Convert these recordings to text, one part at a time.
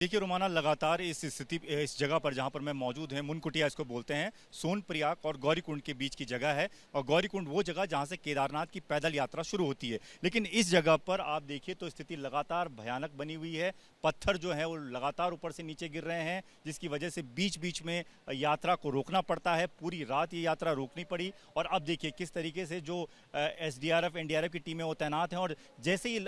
देखिए रोमाना लगातार इस जगह पर जहां पर मैं मौजूद है, मुनकुटिया इसको बोलते हैं, सोनप्रयाग और गौरीकुंड के बीच की जगह है। और गौरीकुंड वो जगह जहां से केदारनाथ की पैदल यात्रा शुरू होती है। लेकिन इस जगह पर आप देखिए तो स्थिति लगातार भयानक बनी हुई है। पत्थर जो है वो लगातार ऊपर से नीचे गिर रहे हैं, जिसकी वजह से बीच बीच में यात्रा को रोकना पड़ता है। पूरी रात ये यात्रा रोकनी पड़ी। और अब देखिए किस तरीके से जो एसडीआरएफ एनडीआरएफ की टीमें वो तैनात हैं, और जैसे ही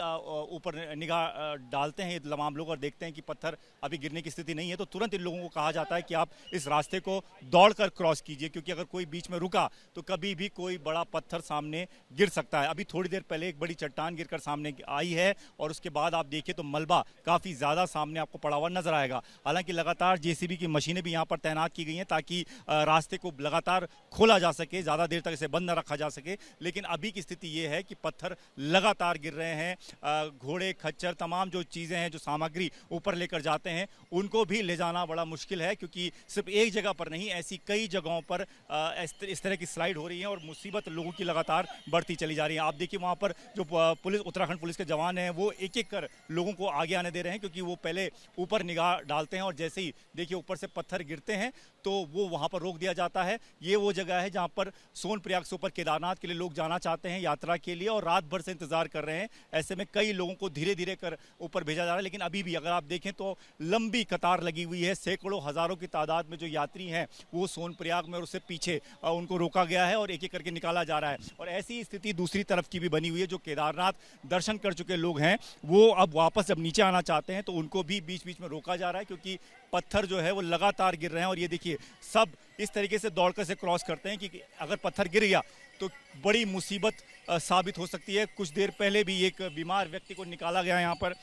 ऊपर निगाह डालते हैं तमाम लोग और देखते हैं कि पत्थर अभी गिरने की स्थिति नहीं है, तो तुरंत इन लोगों को कहा जाता है कि आप इस रास्ते को दौड़कर क्रॉस कीजिए, क्योंकि अगर कोई बीच में रुका तो कभी भी कोई बड़ा पत्थर सामने गिर सकता है। अभी थोड़ी देर पहले एक बड़ी चट्टान गिरकर सामने आई है, और उसके बाद आप देखिए तो मलबा काफ़ी ज़्यादा सामने आपको पड़ा हुआ नजर आएगा। हालांकि लगातार जेसीबी की मशीनें भी यहाँ पर तैनात की गई हैं, ताकि रास्ते को लगातार खोला जा सके, ज़्यादा देर तक इसे बंद न रखा जा सके। लेकिन अभी की स्थिति ये है कि पत्थर लगातार गिर रहे हैं। घोड़े खच्चर तमाम जो चीज़ें हैं, जो सामग्री ऊपर लेकर जाते हैं, उनको भी ले जाना बड़ा मुश्किल है, क्योंकि सिर्फ एक जगह पर नहीं, ऐसी कई जगहों पर इस तरह की स्लाइड हो रही है और मुसीबत लोगों की लगातार बढ़ती चली जा रही है। आप देखिए वहाँ पर जो पुलिस, उत्तराखंड पुलिस के जवान हैं, वो एक एक कर लोगों को आगे आने दे रहे हैं, क्योंकि वो पहले ऊपर निगाह डालते हैं और जैसे ही देखिए ऊपर से पत्थर गिरते हैं तो वो वहाँ पर रोक दिया जाता है। ये वो जगह है जहाँ पर सोनप्रयाग से ऊपर केदारनाथ के लिए लोग जाना चाहते हैं यात्रा के लिए, और रात भर से इंतजार कर रहे हैं। ऐसे में कई लोगों को धीरे धीरे कर ऊपर भेजा जा रहा है। लेकिन अभी भी अगर आप देखें तो लंबी कतार लगी हुई है। सैकड़ों हजारों की तादाद में जो यात्री हैं वो सोनप्रयाग में और उससे पीछे उनको रोका गया है और एक एक करके निकाला जा रहा है। और ऐसी स्थिति दूसरी तरफ की भी बनी हुई है। जो केदारनाथ दर्शन कर चुके लोग हैं वो अब वापस जब नीचे आना चाहते हैं तो उनको भी बीच बीच में रोका जा रहा है, क्योंकि पत्थर जो है वो लगातार गिर रहे हैं। और ये देखिए सब इस तरीके से दौड़कर से क्रॉस करते हैं कि अगर पत्थर गिर गया तो बड़ी मुसीबत साबित हो सकती है। कुछ देर पहले भी एक बीमार व्यक्ति को निकाला गया यहाँ पर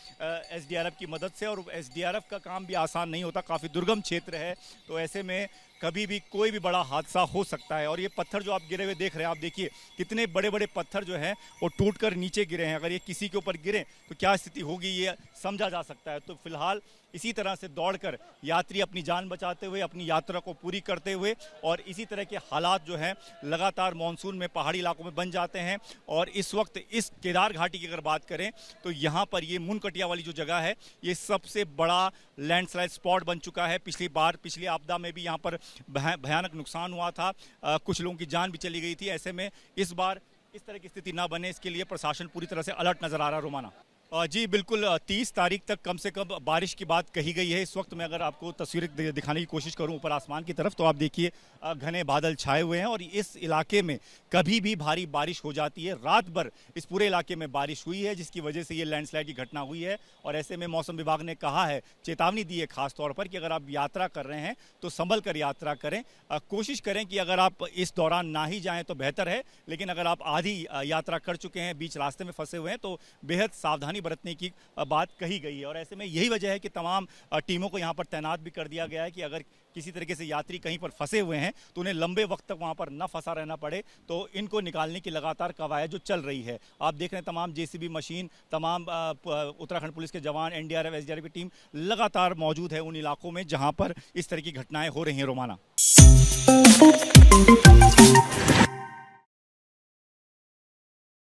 एसडीआरएफ की मदद से, और एसडीआरएफ का काम भी आसान नहीं होता, काफ़ी दुर्गम क्षेत्र है। तो ऐसे में कभी भी कोई भी बड़ा हादसा हो सकता है। और ये पत्थर जो आप गिरे हुए देख रहे हैं, आप देखिए कितने बड़े बड़े पत्थर जो हैं वो टूटकर नीचे गिरे हैं। अगर ये किसी के ऊपर गिरे तो क्या स्थिति होगी ये समझा जा सकता है। तो फिलहाल इसी तरह से दौड़कर यात्री अपनी जान बचाते हुए अपनी यात्रा को पूरी करते हुए, और इसी तरह के हालात जो हैं लगातार मानसून में पहाड़ी इलाकों में बन जाते हैं। और इस वक्त इस केदार घाटी की अगर बात करें तो यहाँ पर ये मुनकटिया वाली जो जगह है ये सबसे बड़ा लैंडस्लाइड स्पॉट बन चुका है। पिछली आपदा में भी यहाँ पर भयानक नुकसान हुआ था, कुछ लोगों की जान भी चली गई थी। ऐसे में इस बार इस तरह की स्थिति ना बने, इसके लिए प्रशासन पूरी तरह से अलर्ट नजर आ रहा है। रोमाना जी बिल्कुल, 30 तारीख तक कम से कम बारिश की बात कही गई है। इस वक्त मैं अगर आपको तस्वीरें दिखाने की कोशिश करूं ऊपर आसमान की तरफ, तो आप देखिए घने बादल छाए हुए हैं और इस इलाके में कभी भी भारी बारिश हो जाती है। रात भर इस पूरे इलाके में बारिश हुई है, जिसकी वजह से ये लैंडस्लाइड की घटना हुई है। और ऐसे में मौसम विभाग ने कहा है, चेतावनी दी है खास तौर पर, कि अगर आप यात्रा कर रहे हैं तो संभल कर यात्रा करें। कोशिश करें कि अगर आप इस दौरान ना ही जाएँ तो बेहतर है, लेकिन अगर आप आधी यात्रा कर चुके हैं, बीच रास्ते में फंसे हुए हैं, तो बेहद सावधानी बरतने की बात कही गई है। और ऐसे में यही वजह है कि तमाम टीमों को यहां पर तैनात भी कर दिया गया है कि अगर किसी तरीके से यात्री कहीं पर फंसे हुए हैं तो उन्हें लंबे वक्त तक वहां पर न फंसा रहना पड़े, तो इनको निकालने की लगातार कवायद जो चल रही है। आप देख रहे हैं तमाम जेसीबी मशीन, तमाम उत्तराखंड पुलिस के जवान, एनडीआरएफ एसडीआरएफ की टीम लगातार मौजूद है उन इलाकों में जहां पर इस तरह की घटनाएं हो रही हैं। रोमाना।